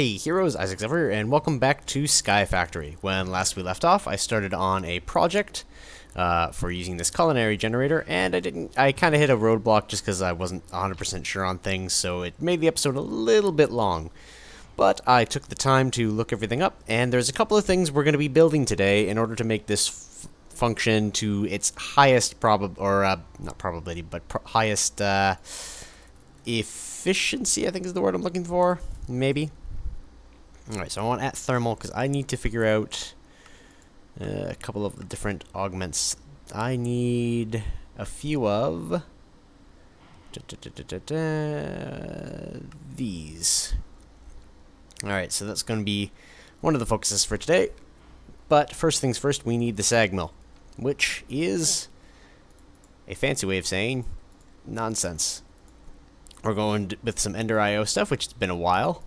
Hey heroes, Zephyr, and welcome back to Sky Factory. When last we left off, I started on a project for using this culinary generator, and I kind of hit a roadblock just because I wasn't 100% sure on things, so it made the episode a little bit long. But I took the time to look everything up, and there's a couple of things we're going to be building today in order to make this function to its highest not probability, but highest efficiency, I think is the word I'm looking for, maybe. Alright, so I want at thermal because I need to figure out a couple of the different augments. I need a few of these. Alright, so that's going to be one of the focuses for today. But first things first, we need the sag mill, which is a fancy way of saying nonsense. We're going with some Ender IO stuff, which has been a while.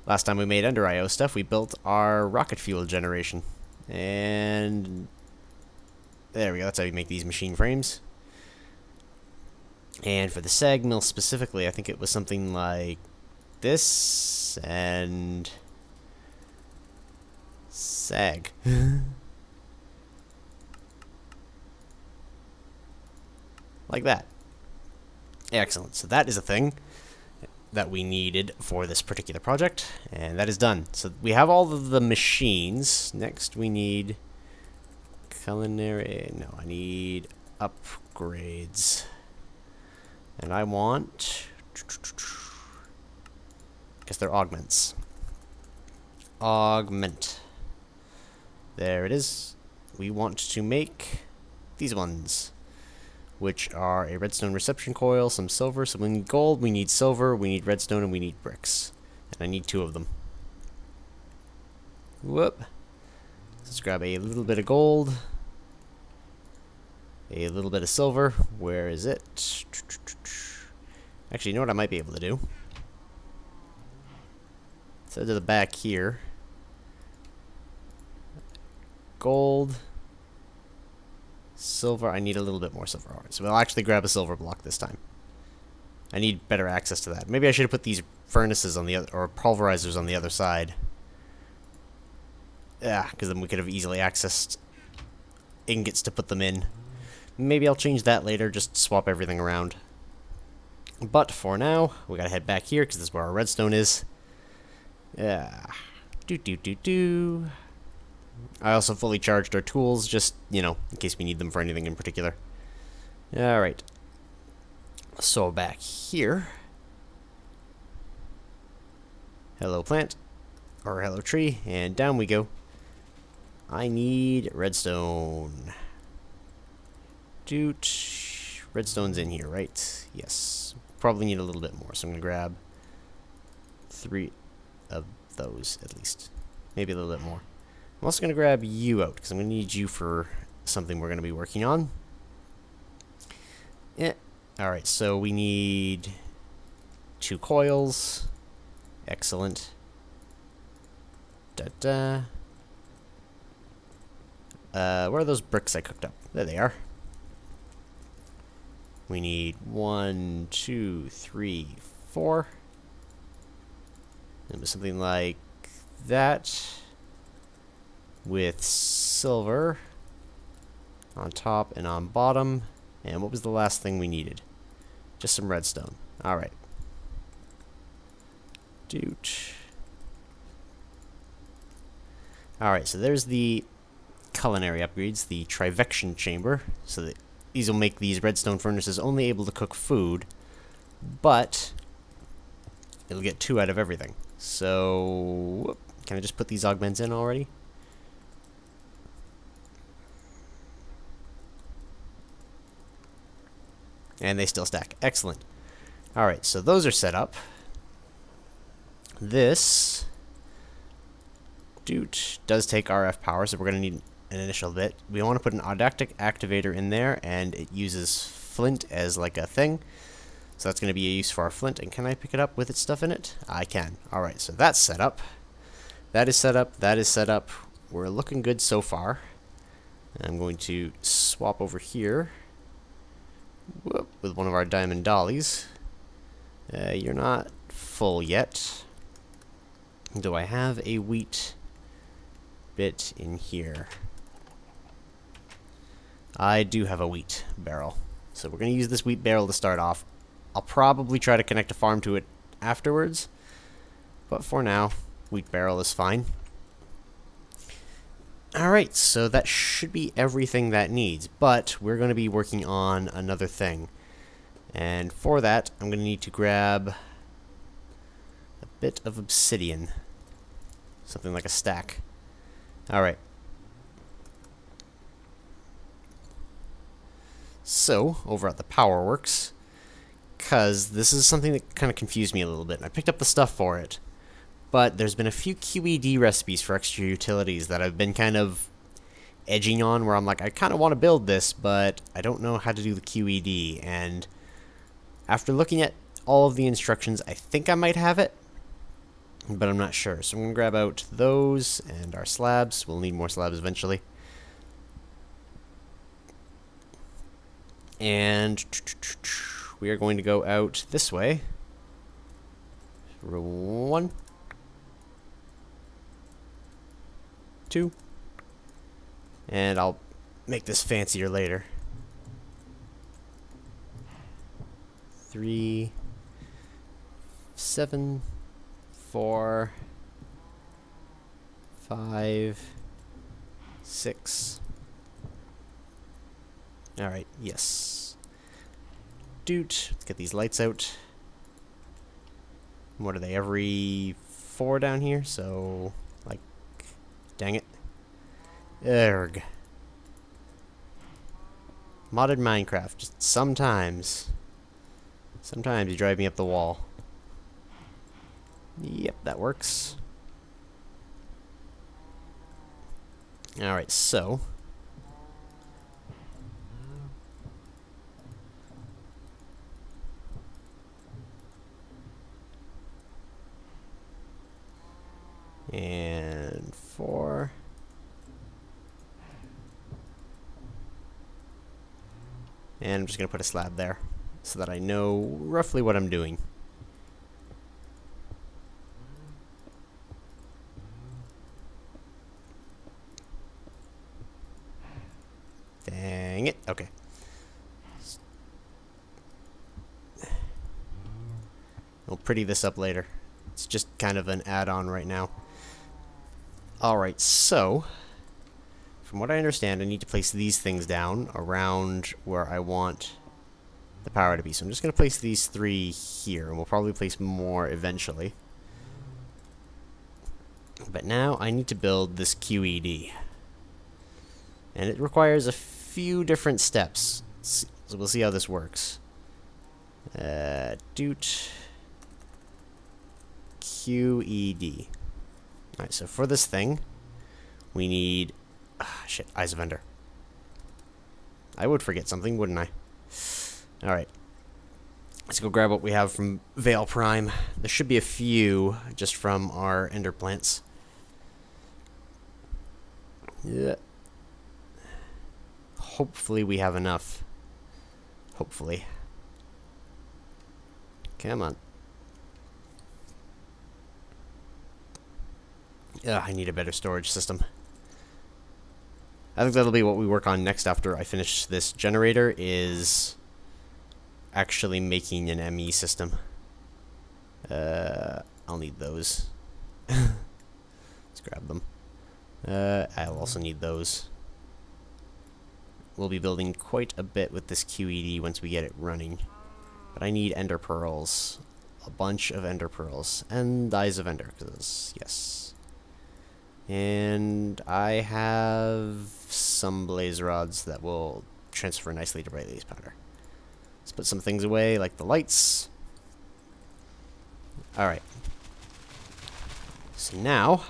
Last time we made Ender IO stuff, we built our rocket fuel generation. And there we go, that's how we make these machine frames. And for the sag mill specifically, I think it was something like this and sag. Like that. Excellent, so that is a thing that we needed for this particular project, and that is done. So we have all of the machines. Next we need culinary, no, I need upgrades. And I want, guess they're augments. Augment. There it is. We want to make these ones, which are a redstone reception coil, some silver, so we need gold, we need silver, we need redstone, and we need bricks. And I need 2 of them. Whoop. Let's grab a little bit of gold, a little bit of silver. Where is it? Actually, you know what I might be able to do? So to the back here. Gold. Silver, I need a little bit more silver. Alright, so we'll actually grab a silver block this time. I need better access to that. Maybe I should have put these furnaces on the other, or pulverizers on the other side. Yeah, because then we could have easily accessed ingots to put them in. Maybe I'll change that later, just swap everything around. But for now, we gotta head back here, because this is where our redstone is. Yeah. I also fully charged our tools, just, you know, in case we need them for anything in particular. Alright. So back here. Hello plant. Or hello tree. And down we go. I need redstone. Doot. Redstone's in here, right? Yes. Probably need a little bit more, so I'm going to grab 3 of those, at least. Maybe a little bit more. I'm also going to grab you out, because I'm going to need you for something we're going to be working on. Yeah. Alright, so we need 2 coils. Excellent. Where are those bricks I cooked up? There they are. We need 1, 2, 3, 4. It was something like that. With silver on top and on bottom. And what was the last thing we needed? Just some redstone. Alright. Doot. Alright, so there's the culinary upgrades, the trivection chamber. So that these will make these redstone furnaces only able to cook food, but it'll get 2 out of everything. So, can I just put these augments in already? And they still stack. Excellent. Alright, so those are set up. This does take RF power, so we're going to need an initial bit. We want to put an didactic activator in there, and it uses flint as like a thing. So that's going to be a use for our flint. And can I pick it up with its stuff in it? I can. Alright, so that's set up. That is set up. That is set up. We're looking good so far. I'm going to swap over here. Whoop, with one of our diamond dollies. You're not full yet. Do I have a wheat bit in here? I do have a wheat barrel. So we're going to use this wheat barrel to start off. I'll probably try to connect a farm to it afterwards. But for now, wheat barrel is fine. Alright, so that should be everything that needs. But we're going to be working on another thing. And for that, I'm going to need to grab a bit of obsidian. Something like a stack. Alright. So, over at the Powerworks, because this is something that kind of confused me a little bit, and I picked up the stuff for it, but there's been a few QED recipes for extra utilities that I've been kind of edging on, where I'm like, I kind of want to build this, but I don't know how to do the QED, and after looking at all of the instructions, I think I might have it, but I'm not sure. So I'm going to grab out those and our slabs. We'll need more slabs eventually. And we are going to go out this way. 1, 2, and I'll make this fancier later. 3, 7, 4, 5, 6. Alright, yes. Let's get these lights out. What are they, every 4 down here? So, like, dang it. Erg. Modded Minecraft, just sometimes you drive me up the wall. Yep, that works. Alright, so and 4. And I'm just going to put a slab there so that I know roughly what I'm doing. Dang it. Okay. I'll pretty this up later. It's just kind of an add-on right now. Alright, so from what I understand, I need to place these things down around where I want the power to be. So I'm just going to place these 3 here, and we'll probably place more eventually. But now I need to build this QED. And it requires a few different steps. So we'll see how this works. QED. Alright, so for this thing, we need... shit, Eyes of Ender. I would forget something, wouldn't I? Alright. Let's go grab what we have from Vale Prime. There should be a few just from our Ender plants. Yeah. Hopefully we have enough. Hopefully. Come on. Ugh, I need a better storage system. I think that'll be what we work on next after I finish this generator, is actually making an ME system. I'll need those. Let's grab them. I'll also need those. We'll be building quite a bit with this QED once we get it running. But I need Ender Pearls. A bunch of Ender Pearls. And Eyes of Ender, because, yes. And I have some blaze rods that will transfer nicely to Brightly's powder. Let's put some things away, like the lights. Alright. So now,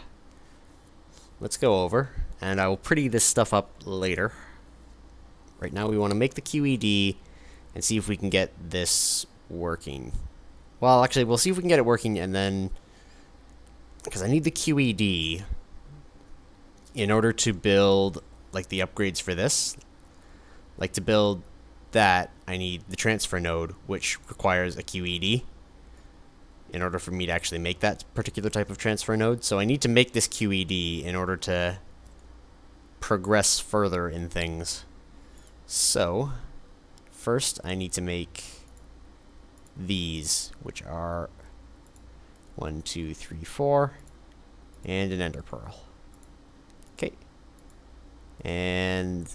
let's go over, and I will pretty this stuff up later. Right now we want to make the QED and see if we can get this working. Well, actually, we'll see if we can get it working, and then... because I need the QED in order to build, like, the upgrades for this. Like, to build that, I need the transfer node, which requires a QED in order for me to actually make that particular type of transfer node. So I need to make this QED in order to progress further in things. So first I need to make these, which are 1, 2, 3, 4, and an ender pearl. Okay. And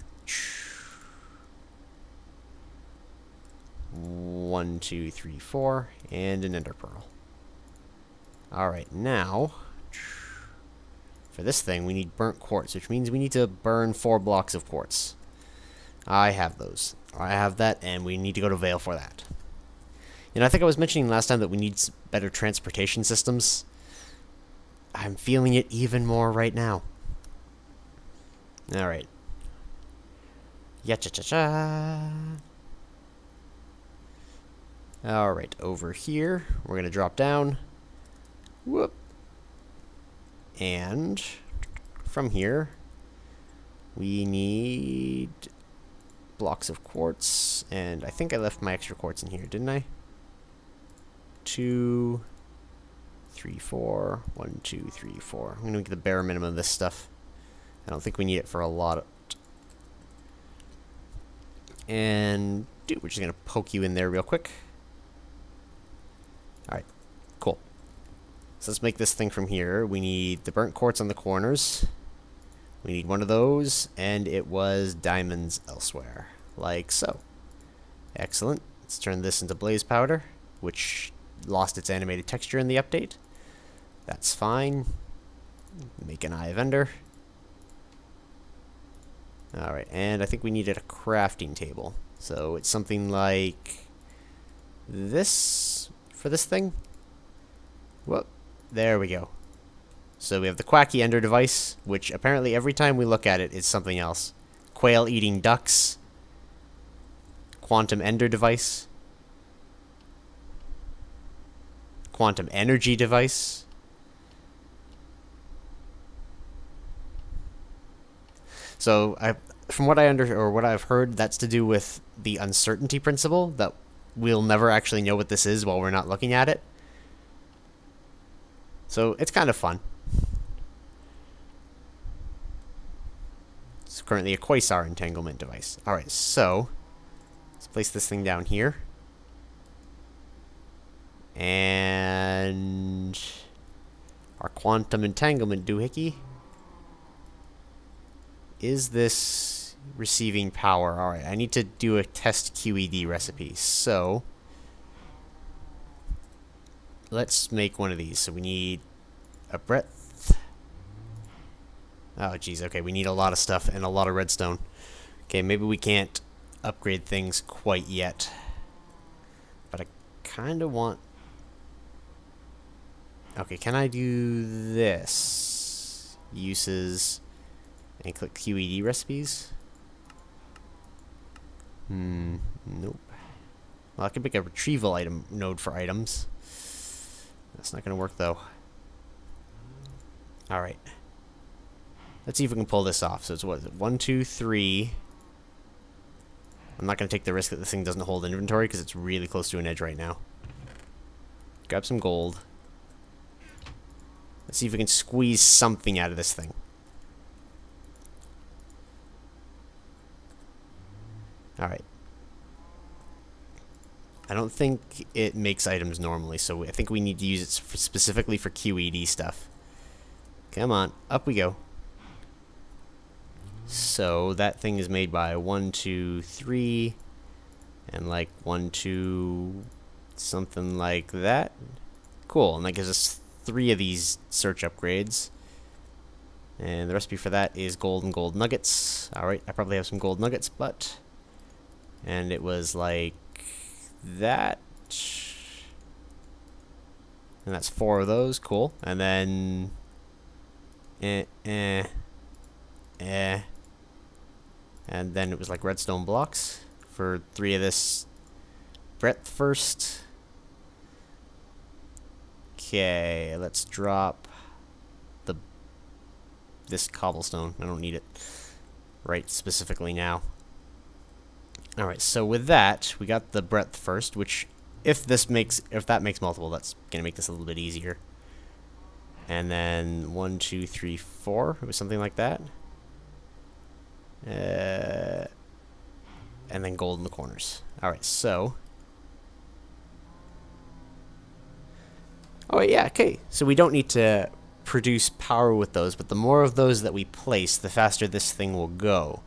1, 2, 3, 4, and an ender pearl. Alright, now for this thing we need burnt quartz, which means we need to burn 4 blocks of quartz. I have those. I have that, and we need to go to Vale for that. You know, I think I was mentioning last time that we need better transportation systems. I'm feeling it even more right now. Alright. Ya-cha-cha-cha. Alright, over here, we're going to drop down. Whoop. And from here, we need blocks of quartz. And I think I left my extra quartz in here, didn't I? 2, 3, 4. 1, 2, 3, 4. I'm going to make the bare minimum of this stuff. I don't think we need it for a lot of... And, dude, we're just going to poke you in there real quick. Alright, cool. So let's make this thing from here. We need the burnt quartz on the corners. We need one of those, and it was diamonds elsewhere. Like so. Excellent. Let's turn this into blaze powder, which lost its animated texture in the update. That's fine. Make an eye of ender. Alright, and I think we needed a crafting table. So it's something like this for this thing. Whoop. There we go. So we have the quacky ender device, which apparently every time we look at it, it's something else. Quail eating ducks. Quantum ender device. Quantum energy device. So from what what I've heard, that's to do with the uncertainty principle, that we'll never actually know what this is while we're not looking at it. So it's kind of fun. It's currently a quasar entanglement device. Alright, so let's place this thing down here. And our quantum entanglement doohickey. Is this receiving power? Alright, I need to do a test QED recipe. So let's make one of these. So we need a breadth. Oh, geez. Okay, we need a lot of stuff and a lot of redstone. Okay, maybe we can't upgrade things quite yet. But I kind of want... Okay, can I do this? Uses... And click QED recipes? Nope. Well, I could make a retrieval item node for items. That's not going to work, though. Alright. Let's see if we can pull this off. So it's, what is it? 1, 2, 3. I'm not going to take the risk that this thing doesn't hold inventory because it's really close to an edge right now. Grab some gold. Let's see if we can squeeze something out of this thing. Alright. I don't think it makes items normally, so I think we need to use it specifically for QED stuff. Come on, up we go. So that thing is made by 1, 2, 3, and like 1, 2, something like that. Cool, and that gives us 3 of these search upgrades. And the recipe for that is gold and gold nuggets. Alright, I probably have some gold nuggets, but... And it was like that. And that's 4 of those. Cool. And then... And then it was like redstone blocks for 3 of this breadth first. Okay, let's drop this cobblestone. I don't need it right specifically now. Alright, so with that, we got the breadth first, which if that makes multiple, that's gonna make this a little bit easier. And then 1, 2, 3, 4. It was something like that. And then gold in the corners. All right, so. Oh yeah, okay. So we don't need to produce power with those, but the more of those that we place, the faster this thing will go,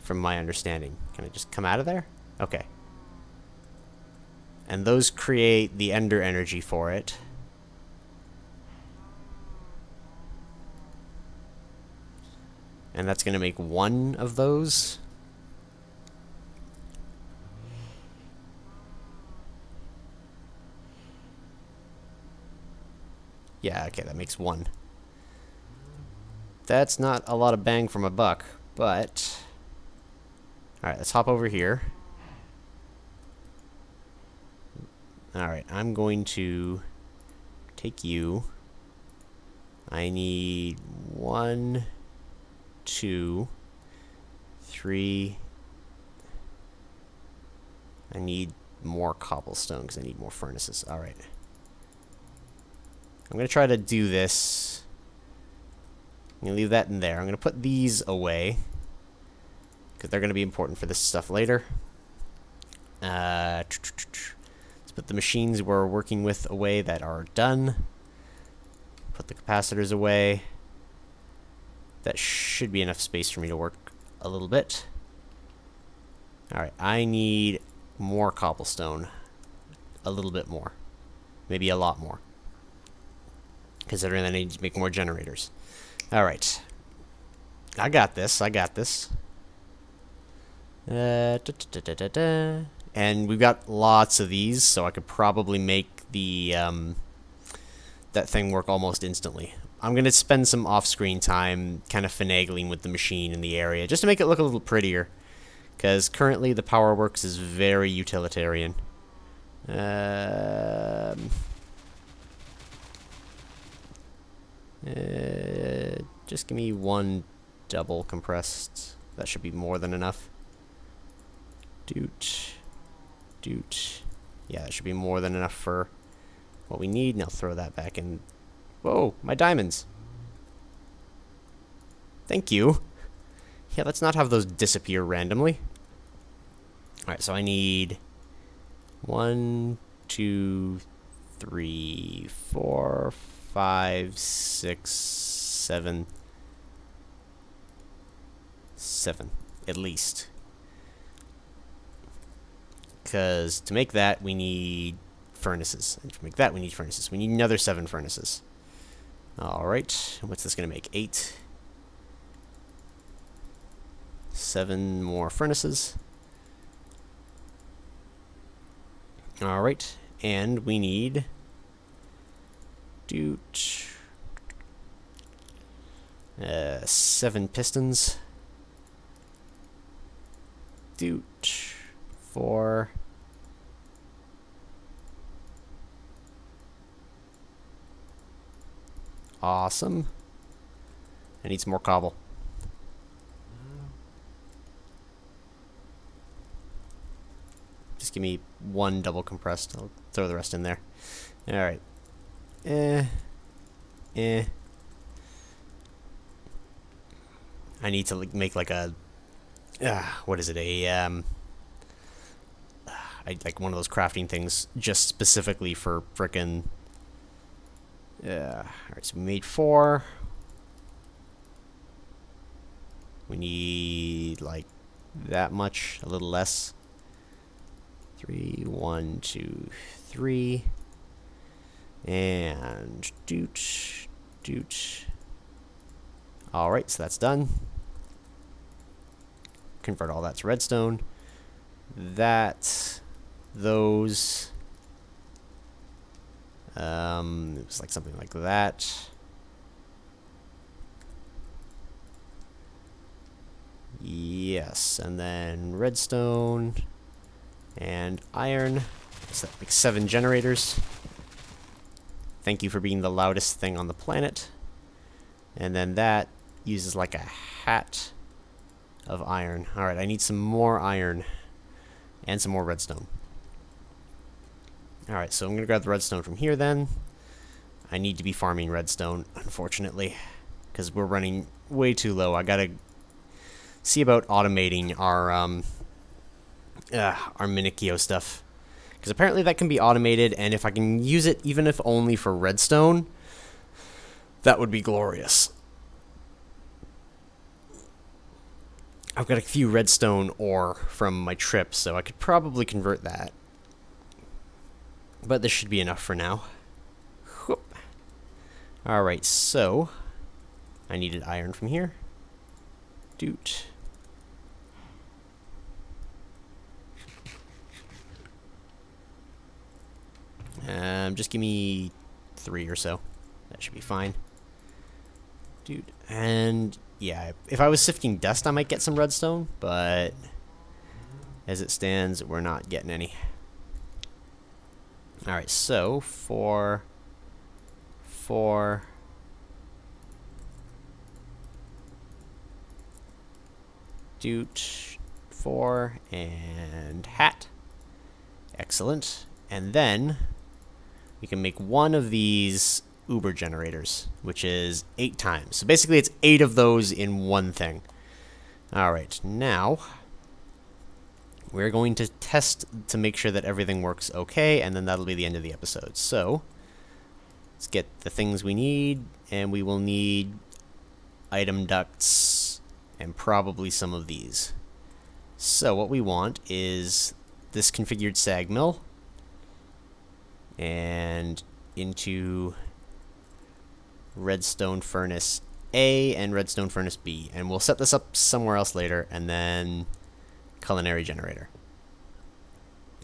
from my understanding. Can I just come out of there? Okay. And those create the ender energy for it. And that's going to make one of those. Yeah, okay, that makes one. That's not a lot of bang for my buck, but... Alright, let's hop over here. Alright, I'm going to take you. I need 1, 2, 3. I need more cobblestone because I need more furnaces. Alright. I'm going to try to do this. I'm going to leave that in there. I'm going to put these away because they're going to be important for this stuff later. Let's put the machines we're working with away that are done. Put the capacitors away. That should be enough space for me to work a little bit. Alright, I need more cobblestone. A little bit more. Maybe a lot more. Considering I need to make more generators. Alright. I got this, I got this. And we've got lots of these, so I could probably make the that thing work almost instantly. I'm going to spend some off-screen time kind of finagling with the machine in the area, just to make it look a little prettier. Because currently the powerworks is very utilitarian. Just give me one double compressed. That should be more than enough. Doot. Doot. Yeah, that should be more than enough for what we need. Now throw that back in. Whoa, my diamonds. Thank you. Yeah, let's not have those disappear randomly. Alright, so I need 1, 2, 3, 4, 5, 6, 7. 7, at least. Because to make that, we need furnaces. And to make that, we need furnaces. We need another 7 furnaces. Alright, what's this going to make? 8. 7 more furnaces. Alright, and we need... Doot. 7 pistons. Doot. 4. Awesome. I need some more cobble. Just give me 1 double compressed. I'll throw the rest in there. Alright. I need to make like a... what is it? Like one of those crafting things just specifically for frickin'... Alright, so we made 4. We need like that much, a little less. 3, 1, 2, 3. And doot, doot. Alright, so that's done. Convert all that to redstone. That, those. It was like something like that. Yes, and then redstone and iron. So that makes 7 generators. Thank you for being the loudest thing on the planet. And then that uses like a hat of iron. Alright, I need some more iron and some more redstone. Alright, so I'm going to grab the redstone from here then. I need to be farming redstone, unfortunately, because we're running way too low. I gotta see about automating our Minikio stuff. Because apparently that can be automated, and if I can use it, even if only for redstone, that would be glorious. I've got a few redstone ore from my trip, so I could probably convert that. But this should be enough for now. Alright, so I needed iron from here. Doot. Just give me 3 or so. That should be fine. Dude, and yeah, if I was sifting dust, I might get some redstone, but as it stands, we're not getting any. Alright, so 4, doot, 4, and hat. Excellent. And then we can make one of these Uber generators, which is 8 times. So basically it's 8 of those in one thing. Alright, now we're going to test to make sure that everything works okay, and then that'll be the end of the episode. So let's get the things we need, and we will need item ducts and probably some of these. So what we want is this configured sag mill and into redstone furnace A and redstone furnace B, and we'll set this up somewhere else later, and then culinary generator.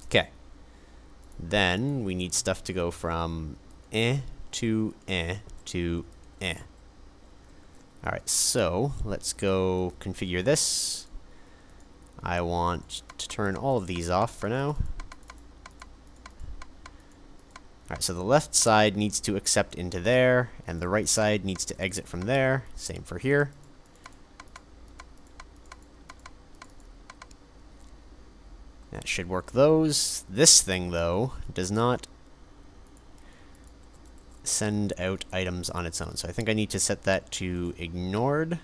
Okay. Then we need stuff to go from to to Alright, so let's go configure this. I want to turn all of these off for now. Alright, so the left side needs to accept into there, and the right side needs to exit from there. Same for here. That should work those. This thing, though, does not send out items on its own. So I think I need to set that to ignored.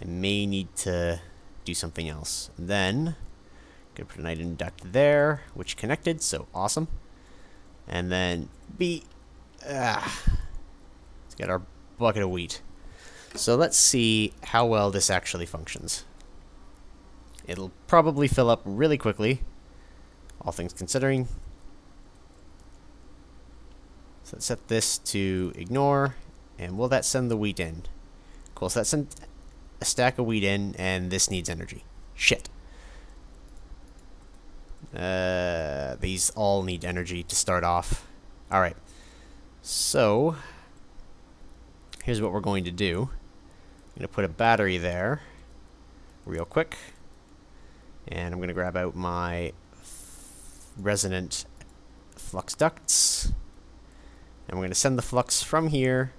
I may need to do something else. Then, I'm going to put an item duct there, which connected, so awesome. And then B. Let's get our bucket of wheat. So let's see how well this actually functions. It'll probably fill up really quickly, all things considering. So let's set this to ignore, and will that send the wheat in? Cool, so that sent a stack of wheat in, and this needs energy. Shit. These all need energy to start off. Alright, so here's what we're going to do. I'm going to put a battery there real quick, and I'm going to grab out my resonant flux ducts, and we're going to send the flux from here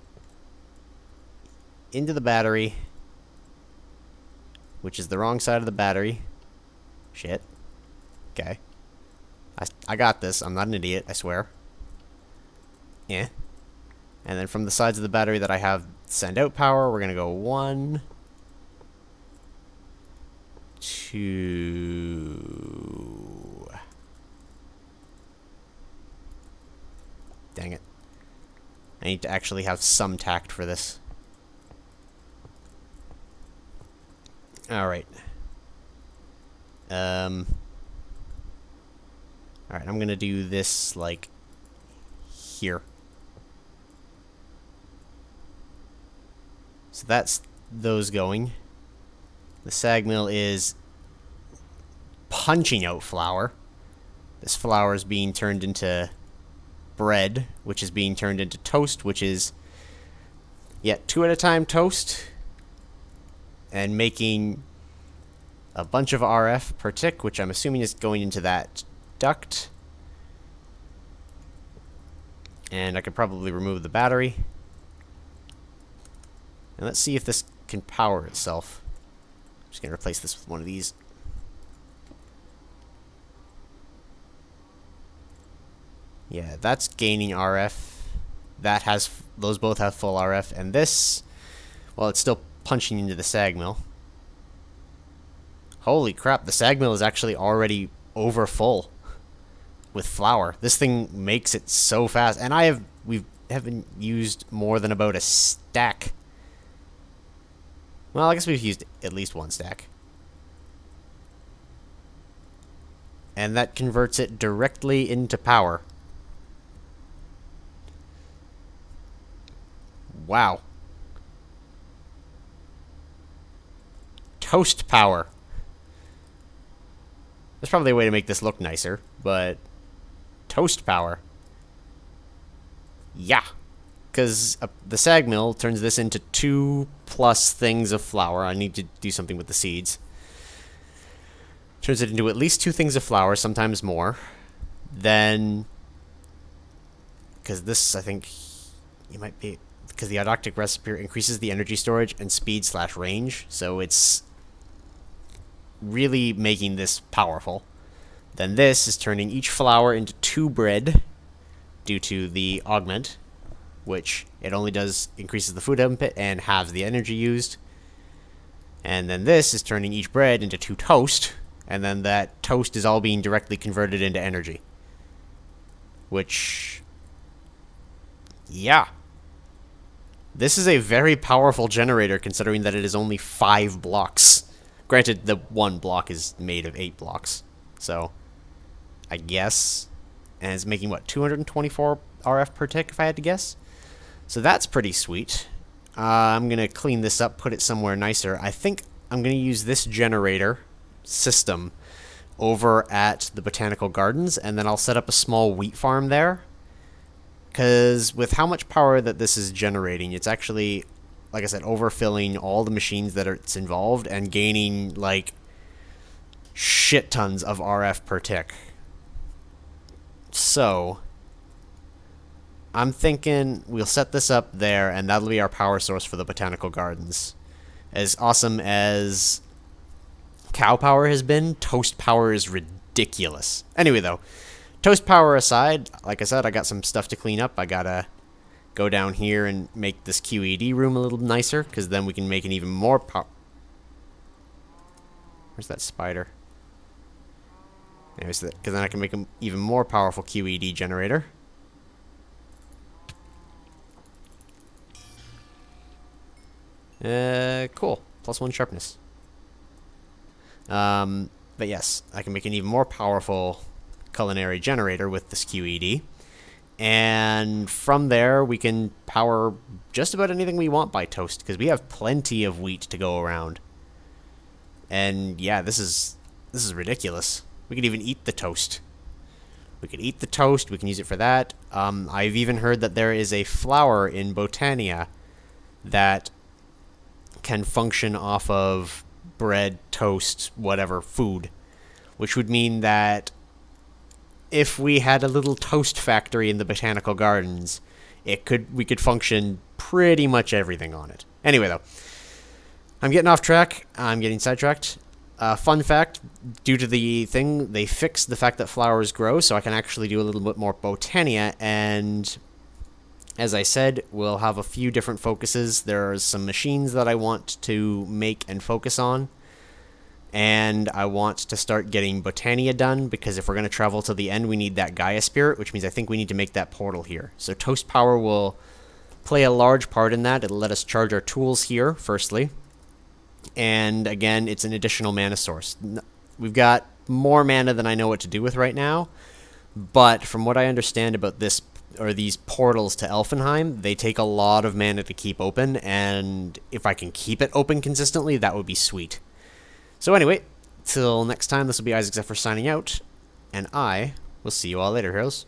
into the battery, which is the wrong side of the battery. Shit. Okay. I got this. I'm not an idiot, I swear. Yeah. And then from the sides of the battery that I have send out power, we're going to go 1, 2. Dang it. I need to actually have some tact for this. Alright. Alright, I'm gonna do this, like, here. So that's those going. The sag mill is punching out flour. This flour is being turned into bread, which is being turned into toast, which is, yeah, 2 at a time toast, and making a bunch of RF per tick, which I'm assuming is going into that duct. And I could probably remove the battery. And let's see if this can power itself. I'm just going to replace this with one of these. Yeah, that's gaining RF. That has, those both have full RF, and this, well, it's still punching into the sag mill. Holy crap, the sag mill is actually already over full with flour. This thing makes it so fast, and we haven't used more than about a stack. Well, I guess we've used at least one stack. And that converts it directly into power. Wow. Toast power. There's probably a way to make this look nicer, but toast power. Yeah. Because the sag mill turns this into 2+ things of flour. I need to do something with the seeds. Turns it into at least 2 things of flour, sometimes more. Then, because this, I think, you might be, because the adoptic recipe increases the energy storage and speed/range, so it's really making this powerful. Then this is turning each flour into 2 bread due to the augment, which it only does increases the food input and halves the energy used. And then this is turning each bread into 2 toast, and then that toast is all being directly converted into energy. Which, yeah. This is a very powerful generator considering that it is only 5 blocks. Granted, the one block is made of 8 blocks. So, I guess. And it's making, what, 224 RF per tick, if I had to guess? So that's pretty sweet. I'm going to clean this up, put it somewhere nicer. I think I'm going to use this generator system over at the Botanical Gardens, and then I'll set up a small wheat farm there. Because with how much power that this is generating, it's actually, like I said, overfilling all the machines that it's involved and gaining, like, shit tons of RF per tick. So, I'm thinking we'll set this up there, and that'll be our power source for the Botanical Gardens. As awesome as cow power has been, toast power is ridiculous. Anyway, though, toast power aside, like I said, I got some stuff to clean up. I gotta go down here and make this QED room a little nicer, because then we can make an even more power. Where's that spider? Anyways, because then I can make an even more powerful QED generator. Cool. +1 sharpness. But yes, I can make an even more powerful culinary generator with this QED. And from there, we can power just about anything we want by toast, because we have plenty of wheat to go around. And yeah, this is ridiculous. We could even eat the toast. We could eat the toast. We can use it for that. I've even heard that there is a flour in Botania that can function off of bread, toast, whatever, food. Which would mean that if we had a little toast factory in the Botanical Gardens, we could function pretty much everything on it. Anyway, though, I'm getting off track. I'm getting sidetracked. Fun fact, due to the thing, they fixed the fact that flowers grow, so I can actually do a little bit more Botania, and as I said, we'll have a few different focuses. There are some machines that I want to make and focus on, and I want to start getting Botania done, because if we're going to travel to the end, we need that Gaia Spirit, which means I think we need to make that portal here. So Toast Power will play a large part in that. It'll let us charge our tools here, firstly. And again, it's an additional mana source. We've got more mana than I know what to do with right now, but from what I understand about this, or these portals to Elfenheim, they take a lot of mana to keep open, and if I can keep it open consistently, that would be sweet. So anyway, till next time, this will be Isaac Zephyr signing out, and I will see you all later, heroes.